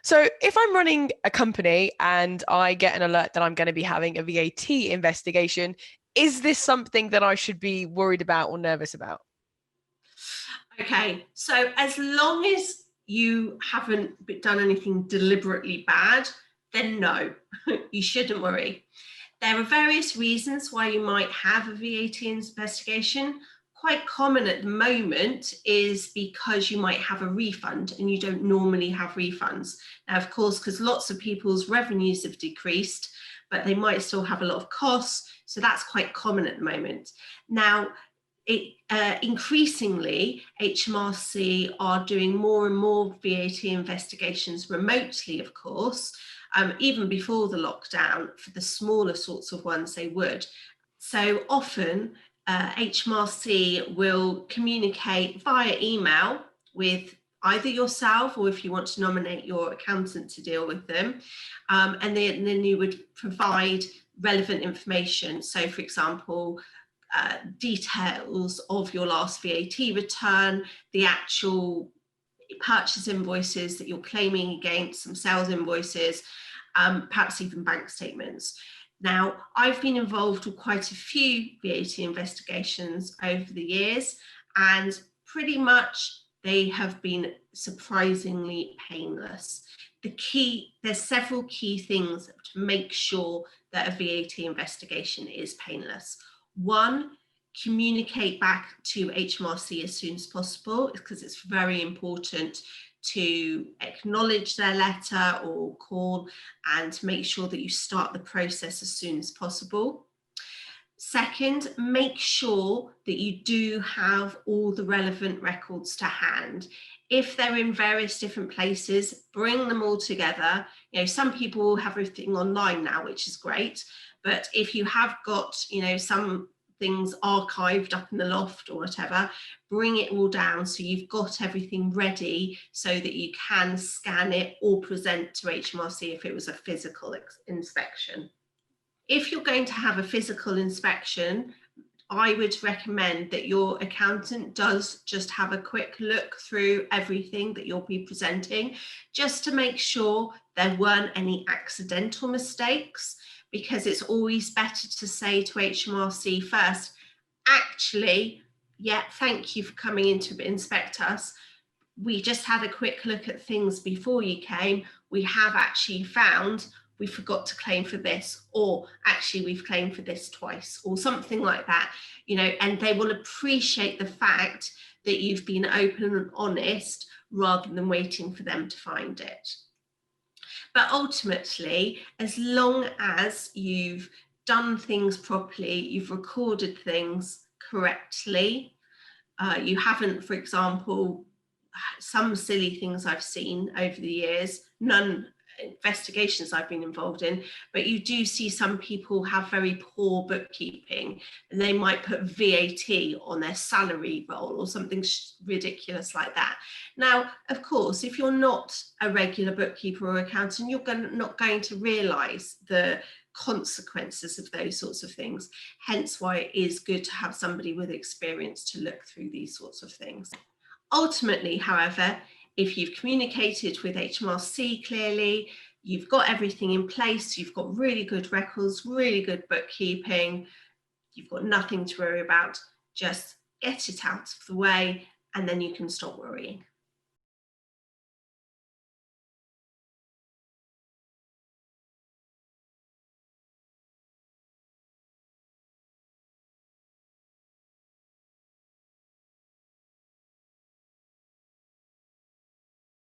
So if I'm running a company and I get an alert that I'm going to be having a VAT investigation, is this something that I should be worried about or nervous about? Okay, so as long as you haven't done anything deliberately bad, then no, you shouldn't worry. There are various reasons why you might have a VAT investigation. Quite common at the moment is because you might have a refund and you don't normally have refunds. Now, of course, because lots of people's revenues have decreased, but they might still have a lot of costs. So that's quite common at the moment. Now, increasingly, HMRC are doing more and more VAT investigations remotely, of course. Even before the lockdown, for the smaller sorts of ones, they would. So often, HMRC will communicate via email with either yourself or if you want to nominate your accountant to deal with them. And then you would provide relevant information. So, for example, details of your last VAT return, the actual purchase invoices that you're claiming against, some sales invoices, perhaps even bank statements. Now, I've been involved with quite a few VAT investigations over the years, and pretty much they have been surprisingly painless. There's several key things to make sure that a VAT investigation is painless. One, communicate back to HMRC as soon as possible, because it's very important to acknowledge their letter or call and make sure that you start the process as soon as possible. Second, make sure that you do have all the relevant records to hand. If they're in various different places, bring them all together. You know, some people have everything online now, which is great, but if you have got, you know, some things archived up in the loft or whatever, bring it all down so you've got everything ready so that you can scan it or present to HMRC if it was a physical inspection. If you're going to have a physical inspection, I would recommend that your accountant does just have a quick look through everything that you'll be presenting, just to make sure there weren't any accidental mistakes, because it's always better to say to HMRC first, actually, yeah, thank you for coming in to inspect us. We just had a quick look at things before you came. We have actually found we forgot to claim for this, or actually we've claimed for this twice, or something like that, you know, and they will appreciate the fact that you've been open and honest rather than waiting for them to find it. But ultimately, as long as you've done things properly, you've recorded things correctly, you haven't, for example, some silly things I've seen over the years, none investigations I've been involved in, but you do see some people have very poor bookkeeping and they might put VAT on their salary roll or something ridiculous like that. Now, of course, if you're not a regular bookkeeper or accountant, you're not going to realise the consequences of those sorts of things. Hence why it is good to have somebody with experience to look through these sorts of things. Ultimately, however, if you've communicated with HMRC clearly, you've got everything in place, you've got really good records, really good bookkeeping, you've got nothing to worry about, just get it out of the way and then you can stop worrying.